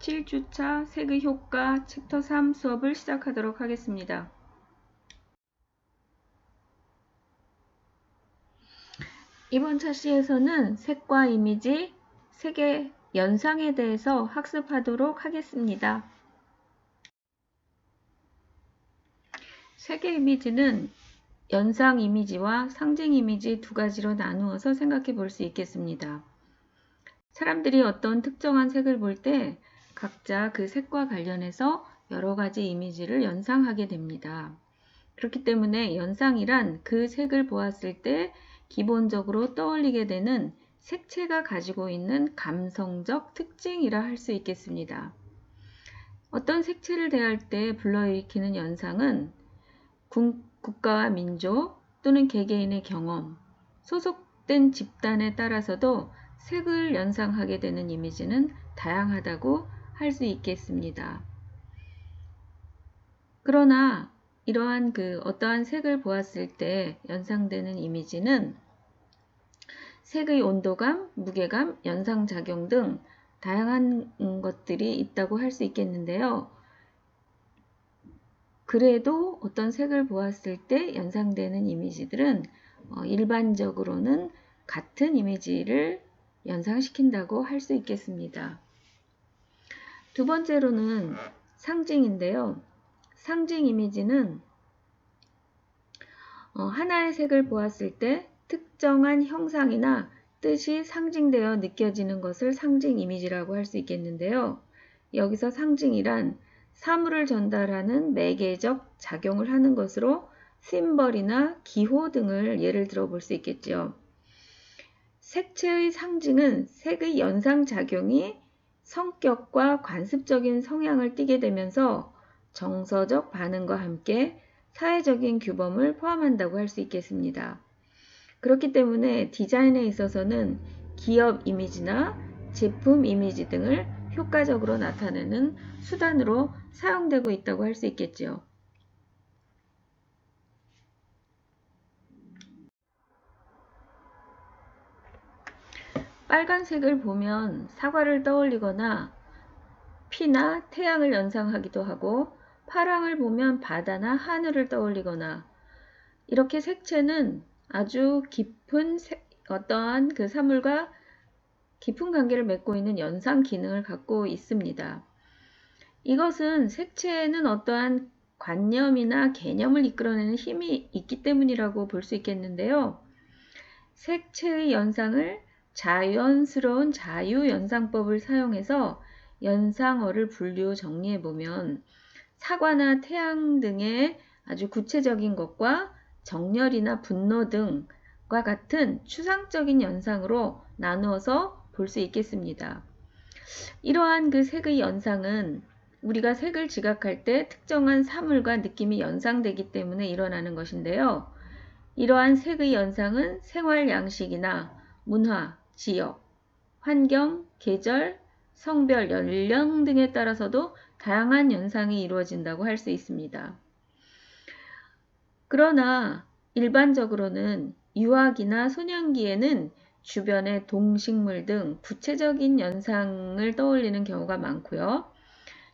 17주차 색의 효과 챕터 3 수업을 시작하도록 하겠습니다. 이번 차시에서는 색과 이미지, 색의 연상에 대해서 학습하도록 하겠습니다. 색의 이미지는 연상 이미지와 상징 이미지 두 가지로 나누어서 생각해 볼 수 있겠습니다. 사람들이 어떤 특정한 색을 볼 때 각자 그 색과 관련해서 여러 가지 이미지를 연상하게 됩니다. 그렇기 때문에 연상이란 그 색을 보았을 때 기본적으로 떠올리게 되는 색채가 가지고 있는 감성적 특징이라 할 수 있겠습니다. 어떤 색채를 대할 때 불러일으키는 연상은 국가와 민족 또는 개개인의 경험, 소속된 집단에 따라서도 색을 연상하게 되는 이미지는 다양하다고 할 수 있겠습니다. 그러나 이러한 어떠한 색을 보았을 때 연상되는 이미지는 색의 온도감, 무게감, 연상작용 등 다양한 것들이 있다고 할 수 있겠는데요. 그래도 어떤 색을 보았을 때 연상되는 이미지들은 일반적으로는 같은 이미지를 연상시킨다고 할 수 있겠습니다. 두 번째로는 상징인데요. 상징 이미지는 하나의 색을 보았을 때 특정한 형상이나 뜻이 상징되어 느껴지는 것을 상징 이미지라고 할 수 있겠는데요. 여기서 상징이란 사물을 전달하는 매개적 작용을 하는 것으로 심벌이나 기호 등을 예를 들어 볼 수 있겠죠. 색채의 상징은 색의 연상작용이 성격과 관습적인 성향을 띠게 되면서 정서적 반응과 함께 사회적인 규범을 포함한다고 할 수 있겠습니다. 그렇기 때문에 디자인에 있어서는 기업 이미지나 제품 이미지 등을 효과적으로 나타내는 수단으로 사용되고 있다고 할 수 있겠죠. 빨간색을 보면 사과를 떠올리거나 피나 태양을 연상하기도 하고, 파랑을 보면 바다나 하늘을 떠올리거나, 이렇게 색채는 아주 깊은 어떠한 그 사물과 깊은 관계를 맺고 있는 연상 기능을 갖고 있습니다. 이것은 색채에는 어떠한 관념이나 개념을 이끌어내는 힘이 있기 때문이라고 볼 수 있겠는데요. 색채의 연상을 자연스러운 자유연상법을 사용해서 연상어를 분류 정리해보면 사과나 태양 등의 아주 구체적인 것과 정열이나 분노 등과 같은 추상적인 연상으로 나누어서 볼 수 있겠습니다. 이러한 그 색의 연상은 우리가 색을 지각할 때 특정한 사물과 느낌이 연상되기 때문에 일어나는 것인데요. 이러한 색의 연상은 생활 양식이나 문화, 지역, 환경, 계절, 성별, 연령 등에 따라서도 다양한 연상이 이루어진다고 할 수 있습니다. 그러나 일반적으로는 유아기나 소년기에는 주변의 동식물 등 구체적인 연상을 떠올리는 경우가 많고요.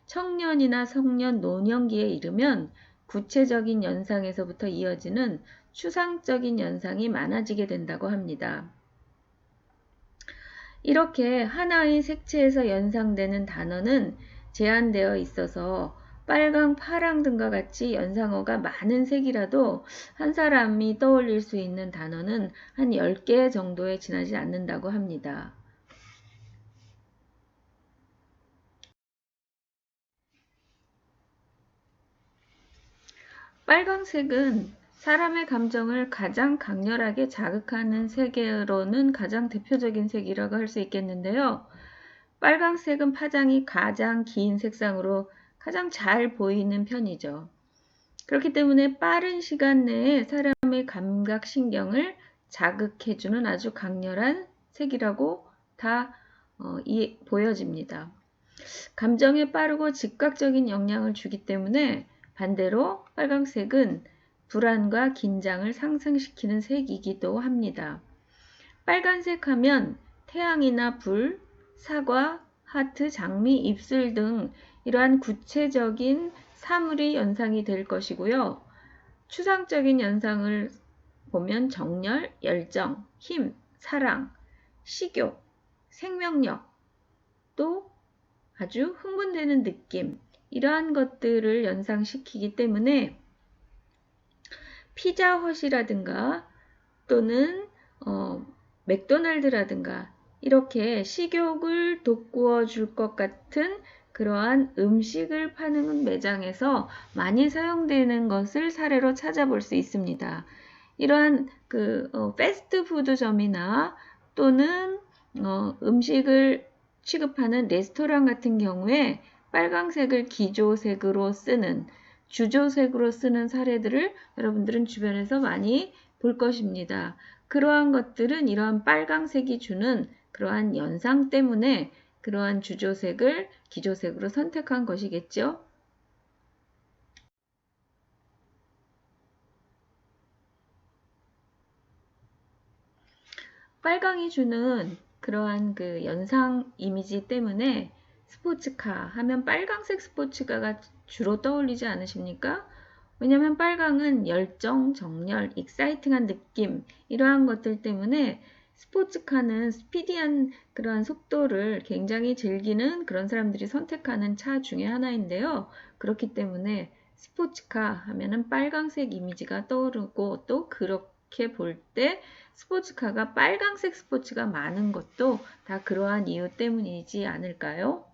청년이나 성년, 노년기에 이르면 구체적인 연상에서부터 이어지는 추상적인 연상이 많아지게 된다고 합니다. 이렇게 하나의 색채에서 연상되는 단어는 제한되어 있어서 빨강, 파랑 등과 같이 연상어가 많은 색이라도 한 사람이 떠올릴 수 있는 단어는 한 10개 정도에 지나지 않는다고 합니다. 빨강색은 사람의 감정을 가장 강렬하게 자극하는 색으로는 가장 대표적인 색이라고 할 수 있겠는데요. 빨강색은 파장이 가장 긴 색상으로 가장 잘 보이는 편이죠. 그렇기 때문에 빠른 시간 내에 사람의 감각신경을 자극해주는 아주 강렬한 색이라고 다 보여집니다. 감정에 빠르고 즉각적인 영향을 주기 때문에 반대로 빨강색은 불안과 긴장을 상승시키는 색이기도 합니다. 빨간색 하면 태양이나 불, 사과, 하트, 장미, 입술 등 이러한 구체적인 사물이 연상이 될 것이고요. 추상적인 연상을 보면 정열, 열정, 힘, 사랑, 식욕, 생명력, 또 아주 흥분되는 느낌, 이러한 것들을 연상시키기 때문에 피자헛이라든가 또는 맥도날드라든가 이렇게 식욕을 돋구어 줄 것 같은 그러한 음식을 파는 매장에서 많이 사용되는 것을 사례로 찾아볼 수 있습니다. 이러한 패스트푸드점이나 또는 음식을 취급하는 레스토랑 같은 경우에 빨강색을 기조색으로 쓰는, 주조색으로 쓰는 사례들을 여러분들은 주변에서 많이 볼 것입니다. 그러한 것들은 이러한 빨강색이 주는 그러한 연상 때문에 그러한 주조색을 기조색으로 선택한 것이겠죠. 빨강이 주는 그러한 그 연상 이미지 때문에 스포츠카 하면 빨강색 스포츠카가 주로 떠올리지 않으십니까? 왜냐하면 빨강은 열정, 정열, 익사이팅한 느낌 이러한 것들 때문에 스포츠카는 스피디한 그러한 속도를 굉장히 즐기는 그런 사람들이 선택하는 차 중에 하나인데요. 그렇기 때문에 스포츠카 하면은 빨강색 이미지가 떠오르고 또 그렇게 볼 때 스포츠카가 빨강색 스포츠가 많은 것도 다 그러한 이유 때문이지 않을까요?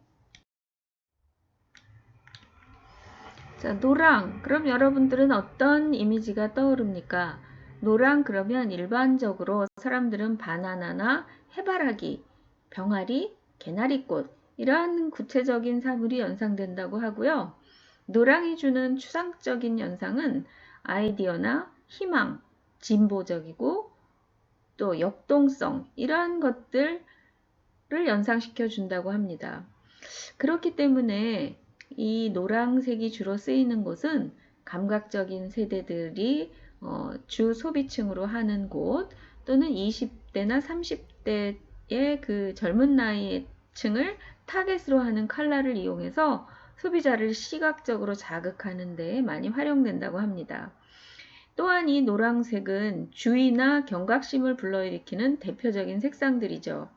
자, 노랑. 그럼 여러분들은 어떤 이미지가 떠오릅니까? 노랑 그러면 일반적으로 사람들은 바나나나 해바라기, 병아리, 개나리꽃 이러한 구체적인 사물이 연상된다고 하고요. 노랑이 주는 추상적인 연상은 아이디어나 희망, 진보적이고 또 역동성 이러한 것들을 연상시켜 준다고 합니다. 그렇기 때문에 이 노란색이 주로 쓰이는 곳은 감각적인 세대들이 주 소비층으로 하는 곳 또는 20대나 30대의 그 젊은 나이 층을 타겟으로 하는 컬러를 이용해서 소비자를 시각적으로 자극하는 데 많이 활용된다고 합니다. 또한 이 노란색은 주의나 경각심을 불러일으키는 대표적인 색상들이죠.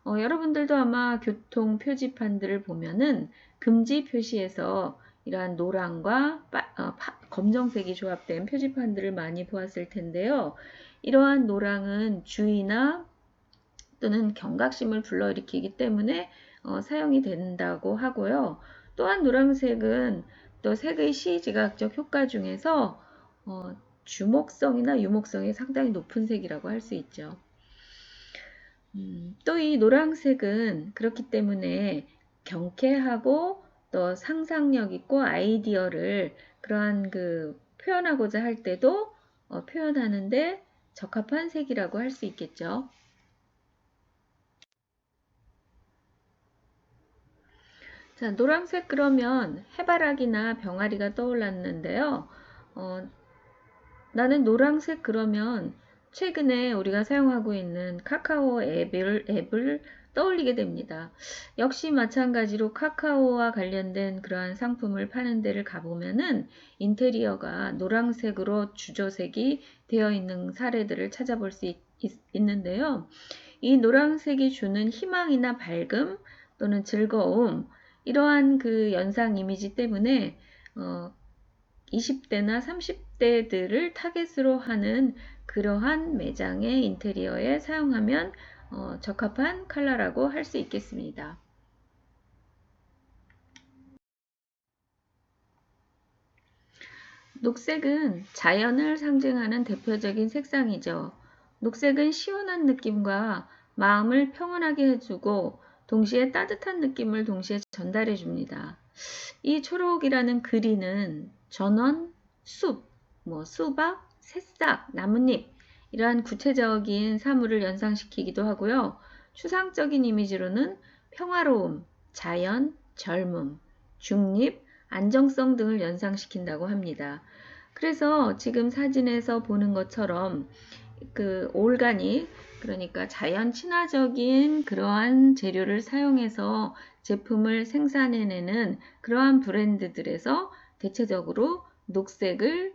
여러분들도 아마 교통 표지판들을 보면은 금지 표시에서 이러한 노랑과 검정색이 조합된 표지판들을 많이 보았을 텐데요. 이러한 노랑은 주의나 또는 경각심을 불러일으키기 때문에 사용이 된다고 하고요. 또한 노란색은 또 색의 시지각적 효과 중에서 주목성이나 유목성이 상당히 높은 색이라고 할 수 있죠. 또 이 노란색은 그렇기 때문에 경쾌하고 또 상상력 있고 아이디어를 그러한 표현하고자 할 때도 표현하는데 적합한 색이라고 할 수 있겠죠. 자, 노란색 그러면 해바라기나 병아리가 떠올랐는데요. 나는 노란색 그러면 최근에 우리가 사용하고 있는 카카오 앱을 떠올리게 됩니다. 역시 마찬가지로 카카오와 관련된 그러한 상품을 파는 데를 가보면은 인테리어가 노란색으로 주조색이 되어 있는 사례들을 찾아볼 수 있는데요. 이 노란색이 주는 희망이나 밝음 또는 즐거움 이러한 그 연상 이미지 때문에 20대나 30대들을 타겟으로 하는 그러한 매장의 인테리어에 사용하면 적합한 컬러라고 할 수 있겠습니다. 녹색은 자연을 상징하는 대표적인 색상이죠. 녹색은 시원한 느낌과 마음을 평온하게 해주고 동시에 따뜻한 느낌을 동시에 전달해 줍니다. 이 초록이라는 그린은 전원, 숲, 수박, 새싹, 나뭇잎 이러한 구체적인 사물을 연상시키기도 하고요. 추상적인 이미지로는 평화로움, 자연, 젊음, 중립, 안정성 등을 연상시킨다고 합니다. 그래서 지금 사진에서 보는 것처럼 그 올가닉 그러니까 자연 친화적인 그러한 재료를 사용해서 제품을 생산해내는 그러한 브랜드들에서 대체적으로 녹색을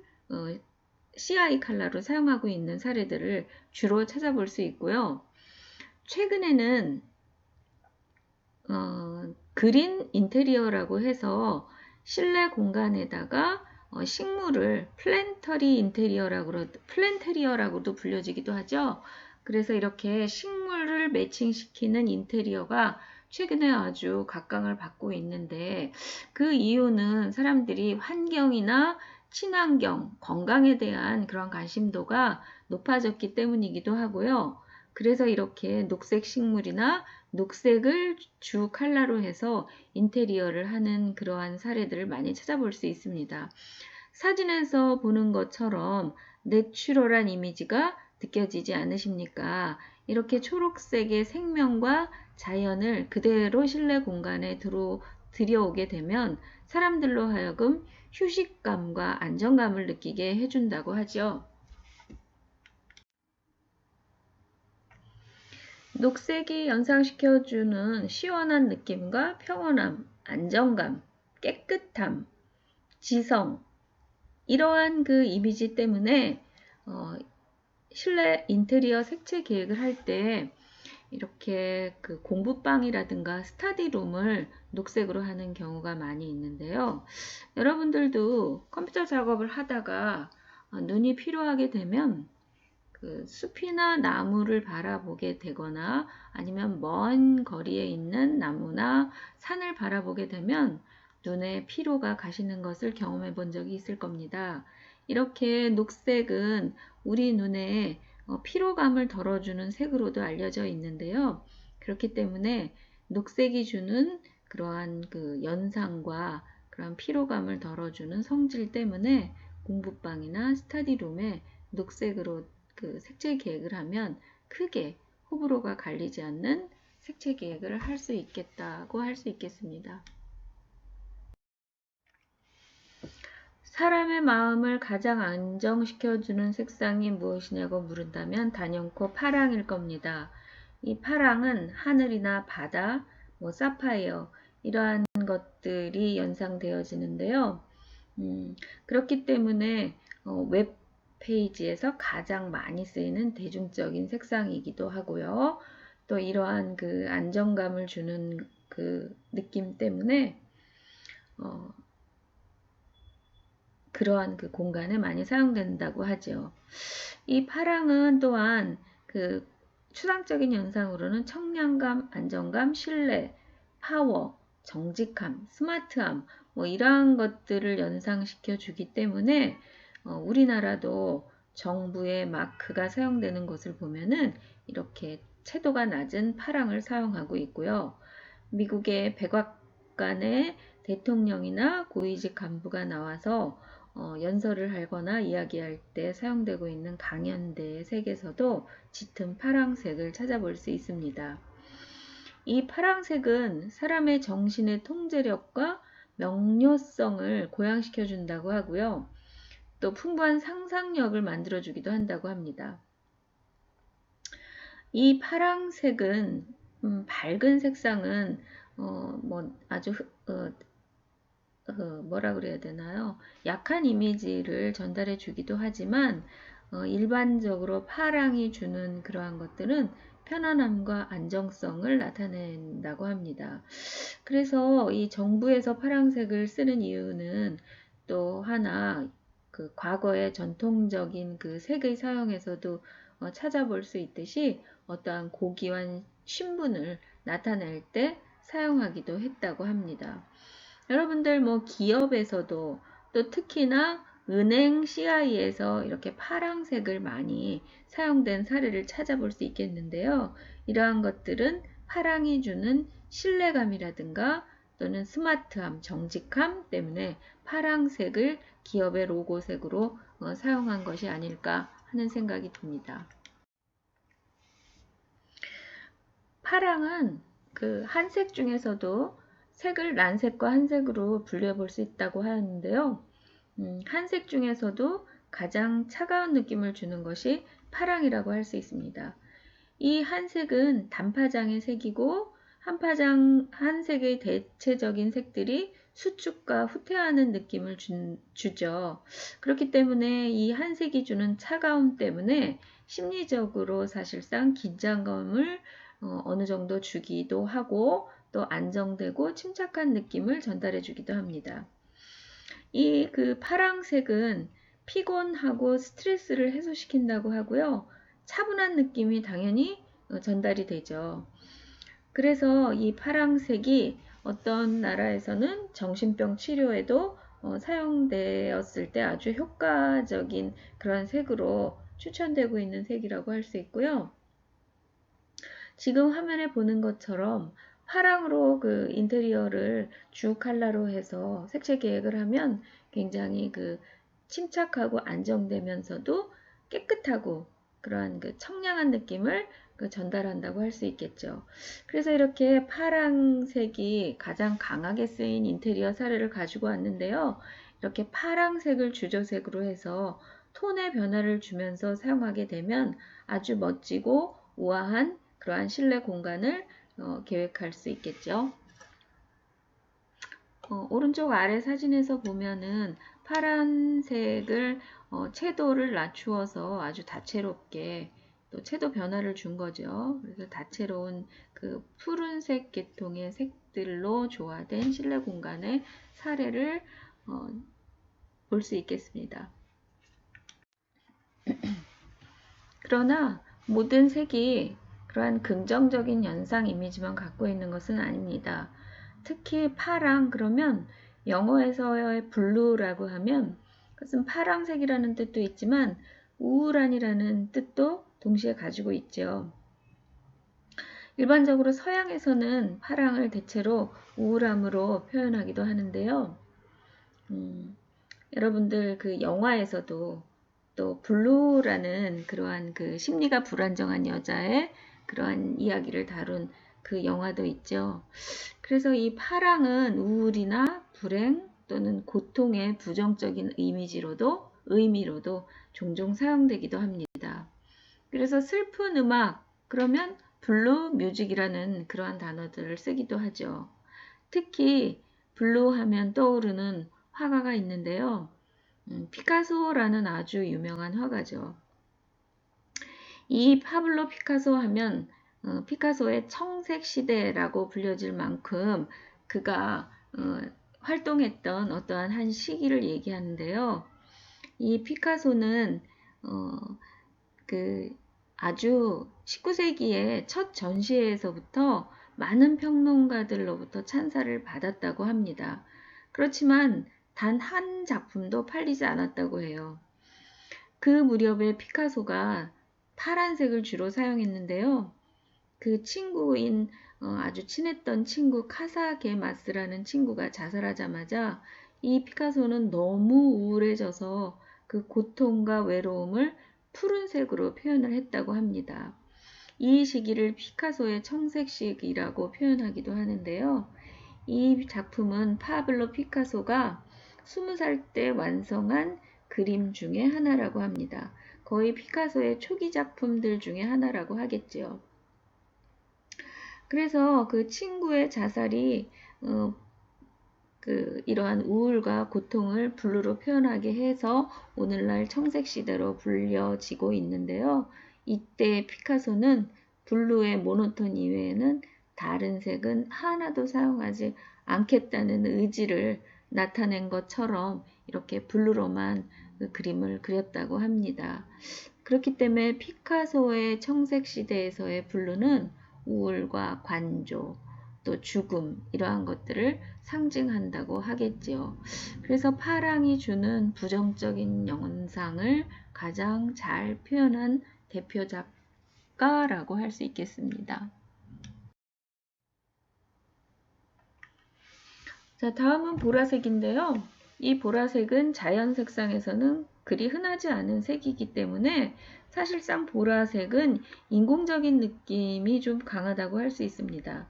CI 컬러로 사용하고 있는 사례들을 주로 찾아볼 수 있고요. 최근에는 그린 인테리어라고 해서 실내 공간에다가 식물을 플랜테리어라고도 불려지기도 하죠. 그래서 이렇게 식물을 매칭시키는 인테리어가 최근에 아주 각광을 받고 있는데, 그 이유는 사람들이 환경이나 친환경, 건강에 대한 그런 관심도가 높아졌기 때문이기도 하고요. 그래서 이렇게 녹색 식물이나 녹색을 주 컬러로 해서 인테리어를 하는 그러한 사례들을 많이 찾아볼 수 있습니다. 사진에서 보는 것처럼 내추럴한 이미지가 느껴지지 않으십니까? 이렇게 초록색의 생명과 자연을 그대로 실내 공간에 들여오게 되면 사람들로 하여금 휴식감과 안정감을 느끼게 해준다고 하죠. 녹색이 연상시켜주는 시원한 느낌과 평온함, 안정감, 깨끗함, 지성, 이러한 그 이미지 때문에 실내 인테리어 색채 계획을 할 때 이렇게 그 공부방이라든가 스터디룸을 녹색으로 하는 경우가 많이 있는데요. 여러분들도 컴퓨터 작업을 하다가 눈이 필요하게 되면 그 숲이나 나무를 바라보게 되거나 아니면 먼 거리에 있는 나무나 산을 바라보게 되면 눈에 피로가 가시는 것을 경험해 본 적이 있을 겁니다. 이렇게 녹색은 우리 눈에 피로감을 덜어주는 색으로도 알려져 있는데요. 그렇기 때문에 녹색이 주는 그러한 그 연상과 그러한 피로감을 덜어주는 성질 때문에 공부방이나 스터디룸에 녹색으로 그 색채 계획을 하면 크게 호불호가 갈리지 않는 색채 계획을 할 수 있겠다고 할 수 있겠습니다. 사람의 마음을 가장 안정시켜주는 색상이 무엇이냐고 물은다면 단연코 파랑일 겁니다. 이 파랑은 하늘이나 바다, 사파이어 이러한 것들이 연상되어지는데요. 그렇기 때문에 웹 페이지에서 가장 많이 쓰이는 대중적인 색상이기도 하고요. 또 이러한 그 안정감을 주는 그 느낌 때문에 그러한 그 공간에 많이 사용된다고 하죠. 이 파랑은 또한 그 추상적인 현상으로는 청량감, 안정감, 신뢰, 파워, 정직함, 스마트함 이러한 것들을 연상시켜 주기 때문에 우리나라도 정부의 마크가 사용되는 것을 보면은 이렇게 채도가 낮은 파랑을 사용하고 있고요. 미국의 백악관의 대통령이나 고위직 간부가 나와서 연설을 하거나 이야기할 때 사용되고 있는 강연대의 색에서도 짙은 파랑색을 찾아볼 수 있습니다. 이 파랑색은 사람의 정신의 통제력과 명료성을 고양시켜 준다고 하고요. 또 풍부한 상상력을 만들어주기도 한다고 합니다. 이 파랑색은 밝은 색상은 아주 뭐라 그래야 되나요? 약한 이미지를 전달해 주기도 하지만 일반적으로 파랑이 주는 그러한 것들은 편안함과 안정성을 나타낸다고 합니다. 그래서 이 정부에서 파랑색을 쓰는 이유는 또 하나 그 과거의 전통적인 그 색의 사용에서도 찾아볼 수 있듯이 어떠한 고귀한 신분을 나타낼 때 사용하기도 했다고 합니다. 여러분들 기업에서도 또 특히나 은행 CI에서 이렇게 파랑색을 많이 사용된 사례를 찾아볼 수 있겠는데요. 이러한 것들은 파랑이 주는 신뢰감이라든가 또는 스마트함, 정직함 때문에 파랑색을 기업의 로고색으로 사용한 것이 아닐까 하는 생각이 듭니다. 파랑은 그 한색 중에서도 색을 난색과 한색으로 분류해 볼 수 있다고 하는데요. 한색 중에서도 가장 차가운 느낌을 주는 것이 파랑이라고 할 수 있습니다. 이 한 색은 단파장의 색이고 한 색의 대체적인 색들이 수축과 후퇴하는 느낌을 주죠. 그렇기 때문에 이 한 색이 주는 차가움 때문에 심리적으로 사실상 긴장감을 어느 정도 주기도 하고 또 안정되고 침착한 느낌을 전달해 주기도 합니다. 이 그 파랑색은 피곤하고 스트레스를 해소시킨다고 하고요. 차분한 느낌이 당연히 전달이 되죠. 그래서 이 파랑색이 어떤 나라에서는 정신병 치료에도 사용되었을 때 아주 효과적인 그런 색으로 추천되고 있는 색이라고 할 수 있고요. 지금 화면에 보는 것처럼 파랑으로 그 인테리어를 주 컬러로 해서 색채 계획을 하면 굉장히 그 침착하고 안정되면서도 깨끗하고 그러한 그 청량한 느낌을 전달한다고 할 수 있겠죠. 그래서 이렇게 파랑색이 가장 강하게 쓰인 인테리어 사례를 가지고 왔는데요. 이렇게 파랑색을 주조색으로 해서 톤의 변화를 주면서 사용하게 되면 아주 멋지고 우아한 그러한 실내 공간을 계획할 수 있겠죠. 오른쪽 아래 사진에서 보면은 파란색을 채도를 낮추어서 아주 다채롭게 또 채도 변화를 준 거죠. 그래서 다채로운 그 푸른색 계통의 색들로 조화된 실내 공간의 사례를 볼 수 있겠습니다. 그러나 모든 색이 그러한 긍정적인 연상 이미지만 갖고 있는 것은 아닙니다. 특히 파랑 그러면 영어에서의 블루라고 하면 그것은 파랑색이라는 뜻도 있지만 우울한이라는 뜻도 동시에 가지고 있죠. 일반적으로 서양에서는 파랑을 대체로 우울함으로 표현하기도 하는데요. 여러분들 그 영화에서도 또 블루라는 그러한 그 심리가 불안정한 여자의 그러한 이야기를 다룬 그 영화도 있죠. 그래서 이 파랑은 우울이나 불행 또는 고통의 부정적인 의미로도 종종 사용되기도 합니다. 그래서 슬픈 음악 그러면 블루 뮤직이라는 그러한 단어들을 쓰기도 하죠. 특히 블루 하면 떠오르는 화가가 있는데요. 피카소라는 아주 유명한 화가죠. 이 파블로 피카소 하면 피카소의 청색 시대라고 불려질 만큼 그가 활동했던 어떠한 한 시기를 얘기하는데요. 이 피카소는 그 아주 19세기의 첫 전시회에서부터 많은 평론가들로부터 찬사를 받았다고 합니다. 그렇지만 단 한 작품도 팔리지 않았다고 해요. 그 무렵에 피카소가 파란색을 주로 사용했는데요. 그 친구인 아주 친했던 친구 카사게마스라는 친구가 자살하자마자 이 피카소는 너무 우울해져서 그 고통과 외로움을 푸른색으로 표현을 했다고 합니다. 이 시기를 피카소의 청색시기라고 표현하기도 하는데요. 이 작품은 파블로 피카소가 20살 때 완성한 그림 중에 하나라고 합니다. 거의 피카소의 초기 작품들 중에 하나라고 하겠지요. 그래서 그 친구의 자살이 이러한 우울과 고통을 블루로 표현하게 해서 오늘날 청색시대로 불려지고 있는데요. 이때 피카소는 블루의 모노톤 이외에는 다른 색은 하나도 사용하지 않겠다는 의지를 나타낸 것처럼 이렇게 블루로만 그 그림을 그렸다고 합니다. 그렇기 때문에 피카소의 청색시대에서의 블루는 우울과 관조, 또 죽음 이러한 것들을 상징한다고 하겠지요. 그래서 파랑이 주는 부정적인 영상을 가장 잘 표현한 대표 작가라고 할 수 있겠습니다. 자, 다음은 보라색인데요. 이 보라색은 자연 색상에서는 그리 흔하지 않은 색이기 때문에 사실상 보라색은 인공적인 느낌이 좀 강하다고 할 수 있습니다.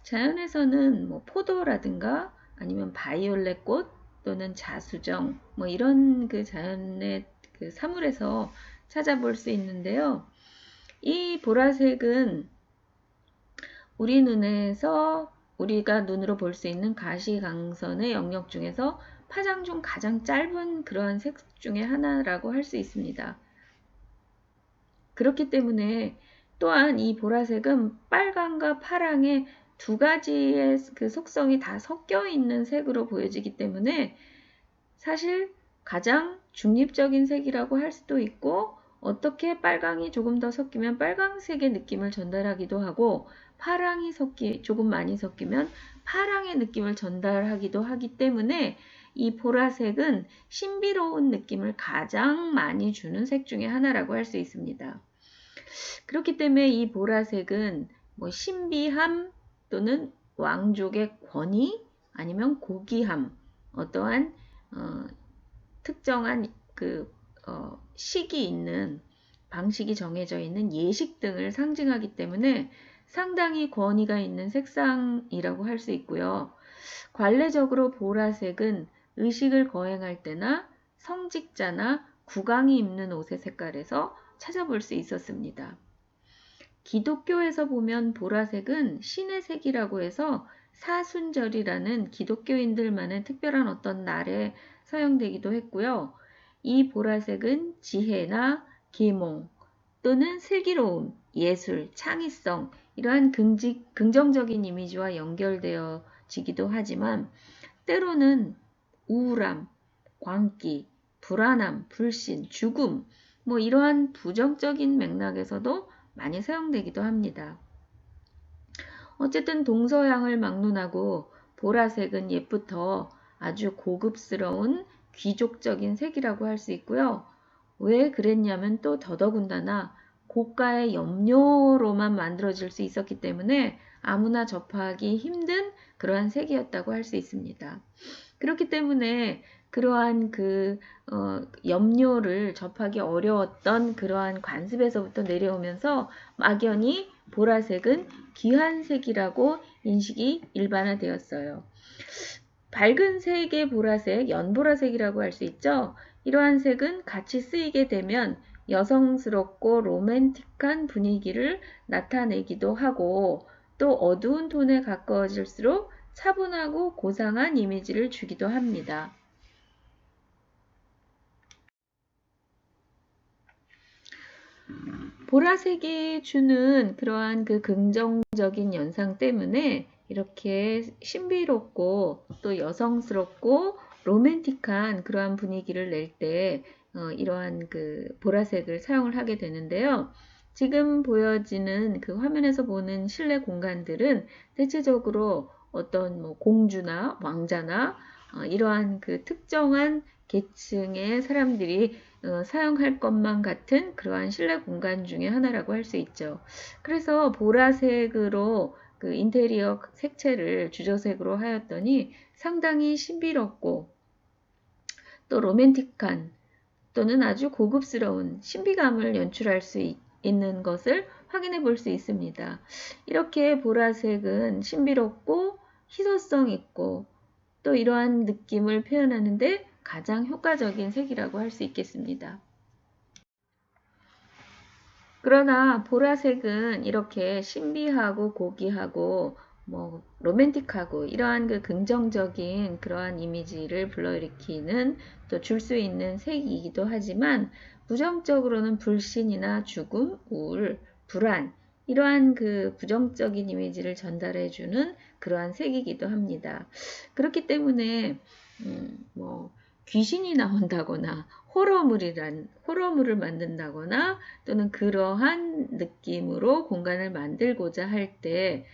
자연에서는 뭐 포도라든가 아니면 바이올렛 꽃 또는 자수정 뭐 이런 그 자연의 그 사물에서 찾아볼 수 있는데요. 이 보라색은 우리 눈에서 우리가 눈으로 볼 수 있는 가시광선의 영역 중에서 파장 중 가장 짧은 그러한 색 중에 하나라고 할 수 있습니다. 그렇기 때문에 또한 이 보라색은 빨강과 파랑의 두 가지의 그 속성이 다 섞여 있는 색으로 보여지기 때문에 사실 가장 중립적인 색이라고 할 수도 있고, 어떻게 빨강이 조금 더 섞이면 빨강색의 느낌을 전달하기도 하고, 파랑이 조금 많이 섞이면 파랑의 느낌을 전달하기도 하기 때문에 이 보라색은 신비로운 느낌을 가장 많이 주는 색 중에 하나라고 할 수 있습니다. 그렇기 때문에 이 보라색은 뭐 신비함 또는 왕족의 권위 아니면 고귀함, 어떠한 특정한 식이 있는 방식이 정해져 있는 예식 등을 상징하기 때문에 상당히 권위가 있는 색상이라고 할 수 있고요. 관례적으로 보라색은 의식을 거행할 때나 성직자나 국왕이 입는 옷의 색깔에서 찾아볼 수 있었습니다. 기독교에서 보면 보라색은 신의 색이라고 해서 사순절이라는 기독교인들만의 특별한 어떤 날에 사용되기도 했고요. 이 보라색은 지혜나 계몽 또는 슬기로움, 예술, 창의성 이러한 긍정적인 이미지와 연결되어지기도 하지만 때로는 우울함, 광기, 불안함, 불신, 죽음 뭐 이러한 부정적인 맥락에서도 많이 사용되기도 합니다. 어쨌든 동서양을 막론하고 보라색은 옛부터 아주 고급스러운 귀족적인 색이라고 할 수 있고요. 왜 그랬냐면 또 더더군다나 고가의 염료로만 만들어질 수 있었기 때문에 아무나 접하기 힘든 그러한 색이었다고 할 수 있습니다. 그렇기 때문에 그러한 염료를 접하기 어려웠던 그러한 관습에서부터 내려오면서 막연히 보라색은 귀한 색이라고 인식이 일반화되었어요. 밝은 색의 보라색, 연보라색이라고 할 수 있죠. 이러한 색은 같이 쓰이게 되면 여성스럽고 로맨틱한 분위기를 나타내기도 하고 또 어두운 톤에 가까워질수록 차분하고 고상한 이미지를 주기도 합니다. 보라색이 주는 그러한 그 긍정적인 연상 때문에 이렇게 신비롭고 또 여성스럽고 로맨틱한 그러한 분위기를 낼 때 이러한 그 보라색을 사용을 하게 되는데요. 지금 보여지는 그 화면에서 보는 실내 공간들은 대체적으로 어떤 뭐 공주나 왕자나 이러한 그 특정한 계층의 사람들이 사용할 것만 같은 그러한 실내 공간 중에 하나라고 할 수 있죠. 그래서 보라색으로 그 인테리어 색채를 주저색으로 하였더니 상당히 신비롭고 또 로맨틱한 또는 아주 고급스러운 신비감을 연출할 수 있는 것을 확인해 볼 수 있습니다. 이렇게 보라색은 신비롭고 희소성 있고 또 이러한 느낌을 표현하는데 가장 효과적인 색이라고 할 수 있겠습니다. 그러나 보라색은 이렇게 신비하고 고귀하고 뭐 로맨틱하고 이러한 그 긍정적인 그러한 이미지를 불러일으키는 또 줄 수 있는 색이기도 하지만 부정적으로는 불신이나 죽음, 우울, 불안 이러한 그 부정적인 이미지를 전달해 주는 그러한 색이기도 합니다. 그렇기 때문에 뭐 귀신이 나온다거나 호러물을 만든다거나 또는 그러한 느낌으로 공간을 만들고자 할 때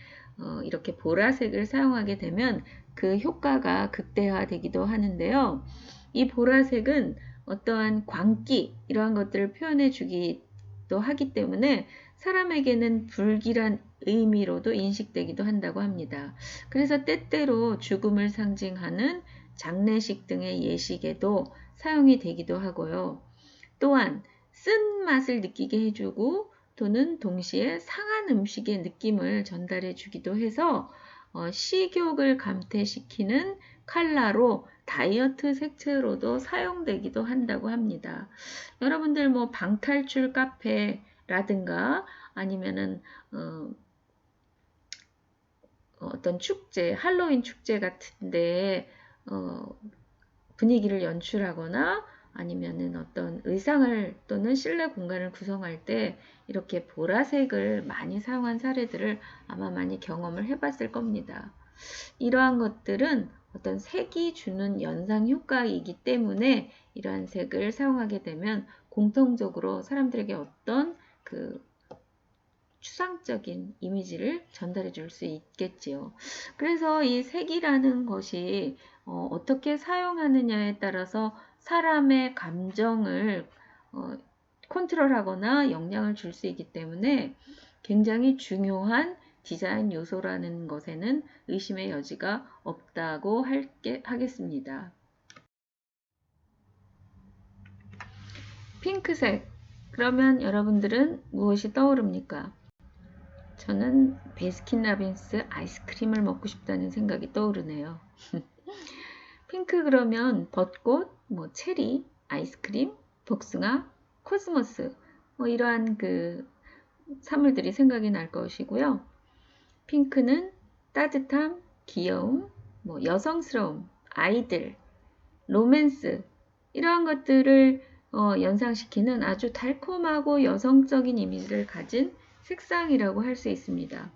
이렇게 보라색을 사용하게 되면 그 효과가 극대화되기도 하는데요. 이 보라색은 어떠한 광기 이러한 것들을 표현해 주기도 하기 때문에 사람에게는 불길한 의미로도 인식되기도 한다고 합니다. 그래서 때때로 죽음을 상징하는 장례식 등의 예식에도 사용이 되기도 하고요. 또한 쓴맛을 느끼게 해주고 또는 동시에 상한 음식의 느낌을 전달해 주기도 해서 식욕을 감퇴시키는 컬러로 다이어트 색채로도 사용되기도 한다고 합니다. 여러분들 뭐 방탈출 카페 라든가 아니면은 어떤 축제, 할로윈 축제 같은데 분위기를 연출하거나 아니면은 어떤 의상을 또는 실내 공간을 구성할 때 이렇게 보라색을 많이 사용한 사례들을 아마 많이 경험을 해봤을 겁니다. 이러한 것들은 어떤 색이 주는 연상 효과이기 때문에 이러한 색을 사용하게 되면 공통적으로 사람들에게 어떤 그 추상적인 이미지를 전달해 줄 수 있겠지요. 그래서 이 색이라는 것이 어떻게 사용하느냐에 따라서 사람의 감정을 컨트롤하거나 영향을 줄 수 있기 때문에 굉장히 중요한 디자인 요소라는 것에는 의심의 여지가 없다고 하겠습니다. 핑크색. 그러면 여러분들은 무엇이 떠오릅니까? 저는 베스킨라빈스 아이스크림을 먹고 싶다는 생각이 떠오르네요. 핑크 그러면 벚꽃, 체리, 아이스크림, 복숭아, 코스모스 이러한 그 사물들이 생각이 날 것이고요. 핑크는 따뜻함, 귀여움, 여성스러움, 아이들, 로맨스 이러한 것들을 연상시키는 아주 달콤하고 여성적인 이미지를 가진 색상이라고 할 수 있습니다.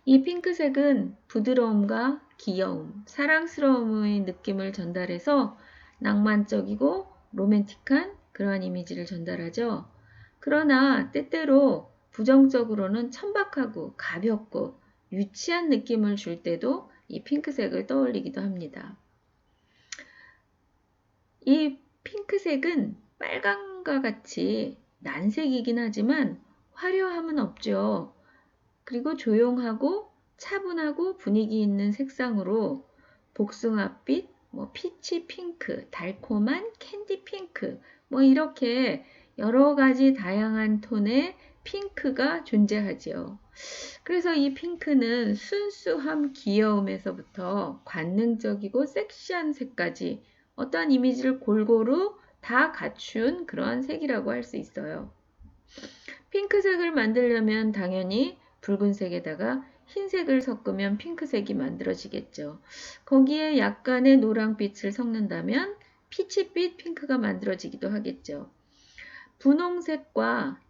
이 핑크색은 부드러움과 귀여움, 사랑스러움의 느낌을 전달해서 낭만적이고 로맨틱한 그러한 이미지를 전달하죠. 그러나 때때로 부정적으로는 천박하고 가볍고 유치한 느낌을 줄 때도 이 핑크색을 떠올리기도 합니다. 이 핑크색은 빨강과 같이 난색이긴 하지만 화려함은 없죠. 그리고 조용하고 차분하고 분위기 있는 색상으로 복숭아빛, 피치 핑크, 달콤한 캔디 핑크, 이렇게 여러 가지 다양한 톤의 핑크가 존재하지요. 그래서 이 핑크는 순수함, 귀여움에서부터 관능적이고 섹시한 색까지 어떠한 이미지를 골고루 다 갖춘 그러한 색이라고 할 수 있어요. 핑크색을 만들려면 당연히 붉은색에다가 흰색을 섞으면 핑크색이 만들어지겠죠. 거기에 약간의 노랑빛을 섞는다면 피치빛 핑크가 만들어지기도 하겠죠. 분홍색과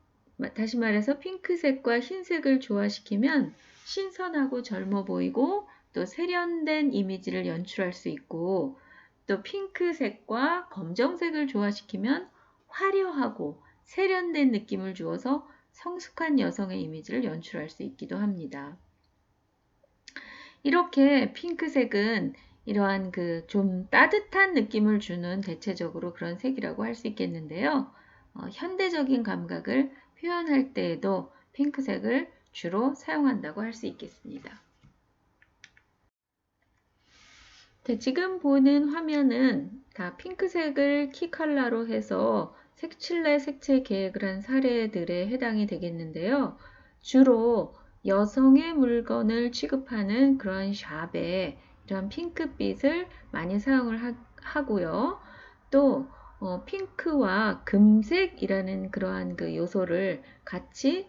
다시 말해서 핑크색과 흰색을 조화시키면 신선하고 젊어 보이고 또 세련된 이미지를 연출할 수 있고 또 핑크색과 검정색을 조화시키면 화려하고 세련된 느낌을 주어서 성숙한 여성의 이미지를 연출할 수 있기도 합니다. 이렇게 핑크색은 이러한 그 좀 따뜻한 느낌을 주는 대체적으로 그런 색이라고 할 수 있겠는데요. 현대적인 감각을 표현할 때에도 핑크색을 주로 사용한다고 할 수 있겠습니다. 네, 지금 보는 화면은 다 핑크색을 키 컬러로 해서 색칠내 색채 계획을 한 사례들에 해당이 되겠는데요. 주로 여성의 물건을 취급하는 그런 샵에 이런 핑크빛을 많이 사용을 하고요. 또 핑크와 금색이라는 그러한 그 요소를 같이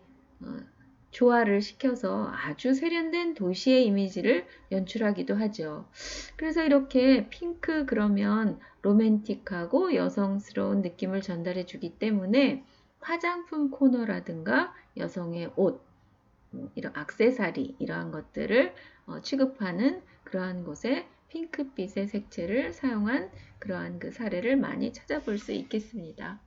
조화를 시켜서 아주 세련된 도시의 이미지를 연출하기도 하죠. 그래서 이렇게 핑크 그러면 로맨틱하고 여성스러운 느낌을 전달해 주기 때문에 화장품 코너라든가 여성의 옷, 이런 액세서리 이러한 것들을 취급하는 그러한 곳에 핑크빛의 색채를 사용한 그러한 그 사례를 많이 찾아볼 수 있겠습니다.